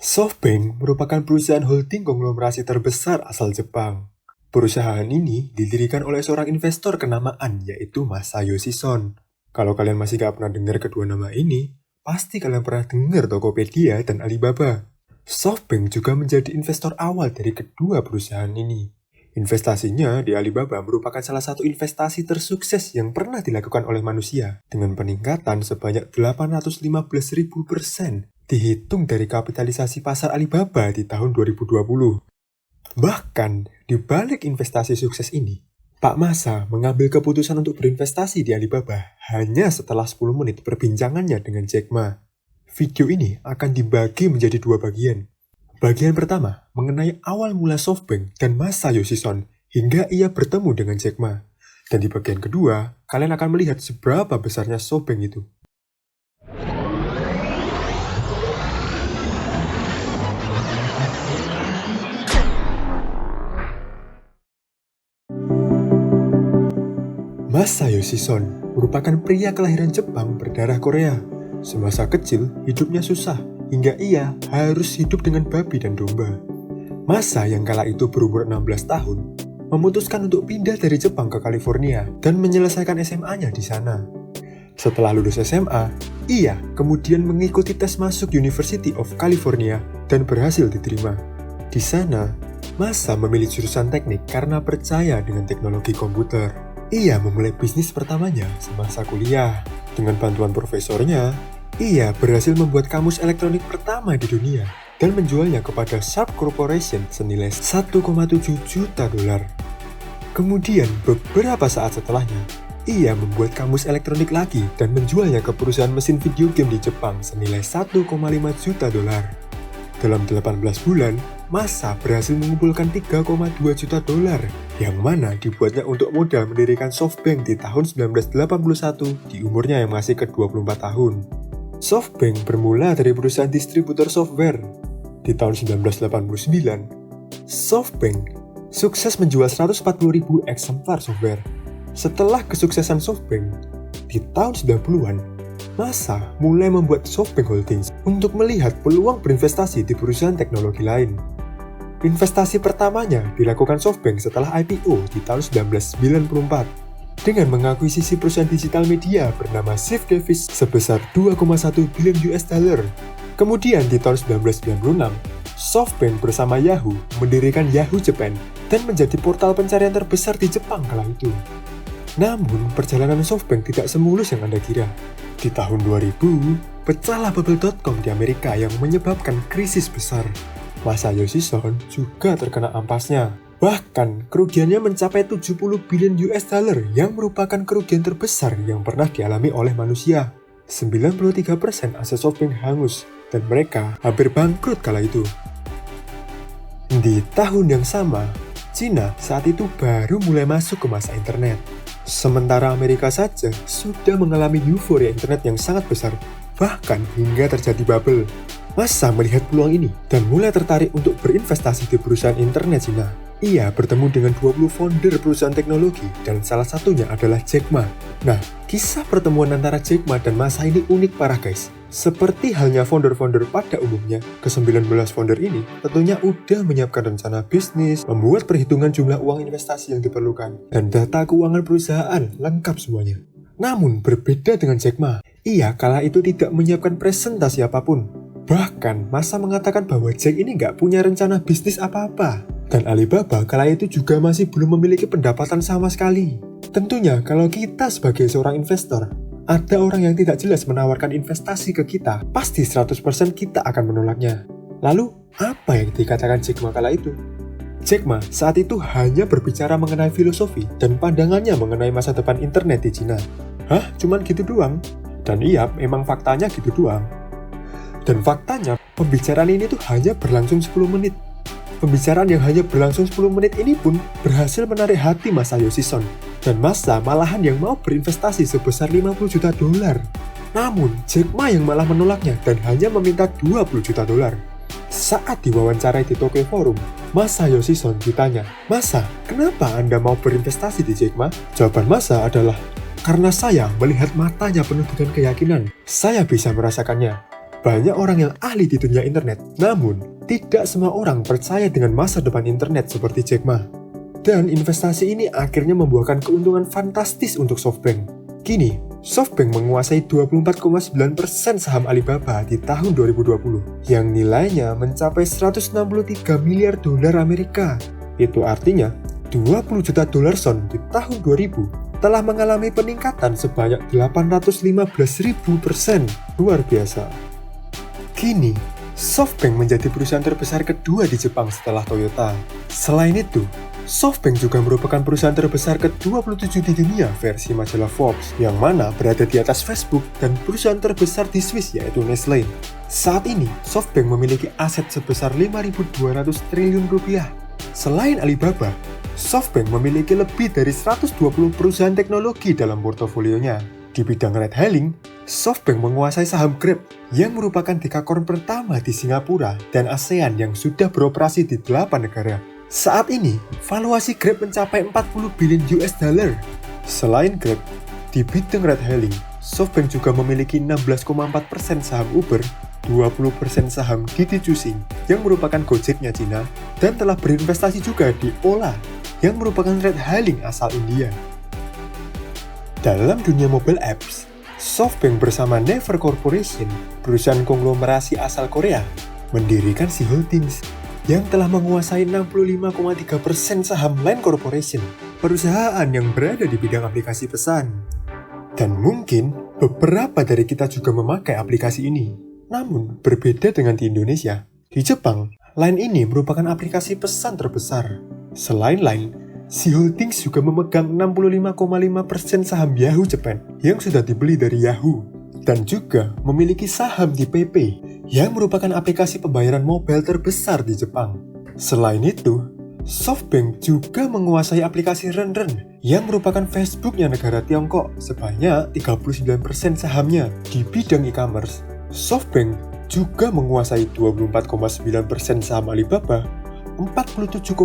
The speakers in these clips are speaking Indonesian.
SoftBank merupakan perusahaan holding konglomerasi terbesar asal Jepang. Perusahaan ini didirikan oleh seorang investor kenamaan yaitu Masayoshi Son. Kalau kalian masih gak pernah dengar kedua nama ini, pasti kalian pernah dengar Tokopedia dan Alibaba. SoftBank juga menjadi investor awal dari kedua perusahaan ini. Investasinya di Alibaba merupakan salah satu investasi tersukses yang pernah dilakukan oleh manusia dengan peningkatan sebanyak 815.000% dihitung dari kapitalisasi pasar Alibaba di tahun 2020. Bahkan, di balik investasi sukses ini, Pak Masa mengambil keputusan untuk berinvestasi di Alibaba hanya setelah 10 menit perbincangannya dengan Jack Ma. Video ini akan dibagi menjadi dua bagian. Bagian pertama mengenai awal mula SoftBank dan Masayoshi Son hingga ia bertemu dengan Jack Ma. Dan di bagian kedua, kalian akan melihat seberapa besarnya SoftBank itu. Masayoshi Son merupakan pria kelahiran Jepang berdarah Korea. Semasa kecil, hidupnya susah, hingga ia harus hidup dengan babi dan domba. Masa yang kala itu berumur 16 tahun, memutuskan untuk pindah dari Jepang ke California dan menyelesaikan SMA-nya di sana. Setelah lulus SMA, ia kemudian mengikuti tes masuk University of California dan berhasil diterima. Di sana, Masa memilih jurusan teknik karena percaya dengan teknologi komputer. Ia memulai bisnis pertamanya semasa kuliah. Dengan bantuan profesornya, ia berhasil membuat kamus elektronik pertama di dunia dan menjualnya kepada Sharp Corporation senilai 1,7 juta dolar. Kemudian, beberapa saat setelahnya, ia membuat kamus elektronik lagi dan menjualnya ke perusahaan mesin video game di Jepang senilai 1,5 juta dolar. Dalam 18 bulan, Masa berhasil mengumpulkan 3,2 juta dolar, yang mana dibuatnya untuk modal mendirikan SoftBank di tahun 1981 di umurnya yang masih ke-24 tahun. SoftBank bermula dari perusahaan distributor software. Di tahun 1989, SoftBank sukses menjual 140.000 eksemplar software. Setelah kesuksesan SoftBank, di tahun 90-an, Masa mulai membuat SoftBank Holdings untuk melihat peluang berinvestasi di perusahaan teknologi lain. Investasi pertamanya dilakukan SoftBank setelah IPO di tahun 1994 dengan mengakuisisi perusahaan digital media bernama Ziff Davis sebesar 2,1 billion US dollar. Kemudian di tahun 1996, SoftBank bersama Yahoo mendirikan Yahoo Japan dan menjadi portal pencarian terbesar di Jepang kala itu. Namun, perjalanan SoftBank tidak semulus yang Anda kira. Di tahun 2000, pecahlah bubble.com di Amerika yang menyebabkan krisis besar. Masayoshi Son juga terkena ampasnya. Bahkan, kerugiannya mencapai 70 billion US dollar yang merupakan kerugian terbesar yang pernah dialami oleh manusia. 93% aset SoftBank hangus, dan mereka hampir bangkrut kala itu. Di tahun yang sama, Cina saat itu baru mulai masuk ke masa internet. Sementara Amerika saja sudah mengalami euforia internet yang sangat besar, bahkan hingga terjadi bubble. Masa melihat peluang ini dan mulai tertarik untuk berinvestasi di perusahaan internet Cina. Ia bertemu dengan 20 founder perusahaan teknologi dan salah satunya adalah Jack Ma. Nah, kisah pertemuan antara Jack Ma dan Masa ini unik parah guys. Seperti halnya founder-founder pada umumnya, ke-19 founder ini tentunya udah menyiapkan rencana bisnis, membuat perhitungan jumlah uang investasi yang diperlukan, dan data keuangan perusahaan lengkap semuanya. Namun berbeda dengan Jack Ma, ia kala itu tidak menyiapkan presentasi apapun. Bahkan Masa mengatakan bahwa Jack ini nggak punya rencana bisnis apa-apa. Dan Alibaba kala itu juga masih belum memiliki pendapatan sama sekali. Tentunya kalau kita sebagai seorang investor, ada orang yang tidak jelas menawarkan investasi ke kita, pasti 100% kita akan menolaknya. Lalu, apa yang dikatakan Jack Ma kala itu? Jack Ma saat itu hanya berbicara mengenai filosofi dan pandangannya mengenai masa depan internet di Cina. Hah? Cuman gitu doang? Dan iya, memang faktanya gitu doang. Dan faktanya, pembicaraan ini tuh hanya berlangsung 10 menit. Pembicaraan yang hanya berlangsung 10 menit ini pun berhasil menarik hati Masayoshi Son. Dan Masa malahan yang mau berinvestasi sebesar 50 juta dolar. Namun, Jack Ma yang malah menolaknya dan hanya meminta 20 juta dolar. Saat diwawancarai di Tokyo Forum, Masayoshi Son ditanya, "Masa, kenapa Anda mau berinvestasi di Jack Ma?" Jawaban Masa adalah, "Karena saya melihat matanya penuh dengan keyakinan. Saya bisa merasakannya. Banyak orang yang ahli di dunia internet, namun tidak semua orang percaya dengan masa depan internet seperti Jack Ma. Dan investasi ini akhirnya membuahkan keuntungan fantastis untuk SoftBank. Kini, SoftBank menguasai 24,9% saham Alibaba di tahun 2020, yang nilainya mencapai 163 miliar dolar Amerika. Itu artinya, 20 juta dolar son di tahun 2000 telah mengalami peningkatan sebanyak 815.000%. Luar biasa. Kini, SoftBank menjadi perusahaan terbesar kedua di Jepang setelah Toyota. Selain itu, SoftBank juga merupakan perusahaan terbesar ke-27 di dunia versi majalah Forbes, yang mana berada di atas Facebook dan perusahaan terbesar di Swiss yaitu Nestle. Saat ini, SoftBank memiliki aset sebesar 5.200 triliun rupiah. Selain Alibaba, SoftBank memiliki lebih dari 120 perusahaan teknologi dalam portofolionya. Di bidang ride-hailing, SoftBank menguasai saham Grab yang merupakan dekakorn pertama di Singapura dan ASEAN yang sudah beroperasi di 8 negara. Saat ini, valuasi Grab mencapai 40 billion US dollar. Selain Grab, di bidang ride-hailing, SoftBank juga memiliki 16,4% saham Uber, 20% saham Didi Chuxing yang merupakan Gojeknya Cina, dan telah berinvestasi juga di Ola yang merupakan ride-hailing asal India. Dalam dunia mobile apps, SoftBank bersama Naver Corporation, perusahaan konglomerasi asal Korea, mendirikan Sea Holdings yang telah menguasai 65,3% saham Line Corporation, perusahaan yang berada di bidang aplikasi pesan. Dan mungkin beberapa dari kita juga memakai aplikasi ini. Namun, berbeda dengan di Indonesia, di Jepang, Line ini merupakan aplikasi pesan terbesar. Selain Line, Sea Holdings juga memegang 65,5% saham Yahoo Japan yang sudah dibeli dari Yahoo, dan juga memiliki saham di PayPay yang merupakan aplikasi pembayaran mobile terbesar di Jepang. Selain itu, SoftBank juga menguasai aplikasi RenRen yang merupakan Facebooknya negara Tiongkok sebanyak 39% sahamnya. Di bidang e-commerce, SoftBank juga menguasai 24,9% saham Alibaba, 47,1%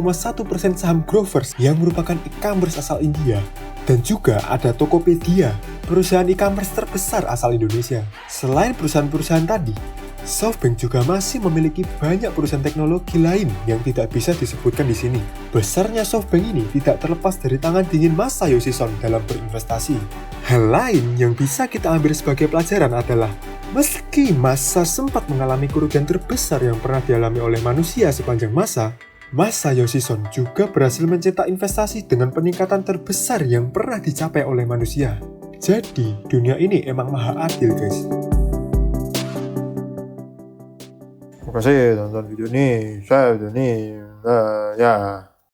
saham Growers yang merupakan e-commerce asal India, dan juga ada Tokopedia, perusahaan e-commerce terbesar asal Indonesia. Selain perusahaan-perusahaan tadi, SoftBank juga masih memiliki banyak perusahaan teknologi lain yang tidak bisa disebutkan di sini. Besarnya SoftBank ini tidak terlepas dari tangan dingin Masayoshi Son dalam berinvestasi. Hal lain yang bisa kita ambil sebagai pelajaran adalah, meski Masa sempat mengalami kerugian terbesar yang pernah dialami oleh manusia sepanjang masa, Masayoshi Son juga berhasil mencetak investasi dengan peningkatan terbesar yang pernah dicapai oleh manusia. Jadi, dunia ini emang maha adil, guys. Terima kasih tonton video ini, share video ini, ya.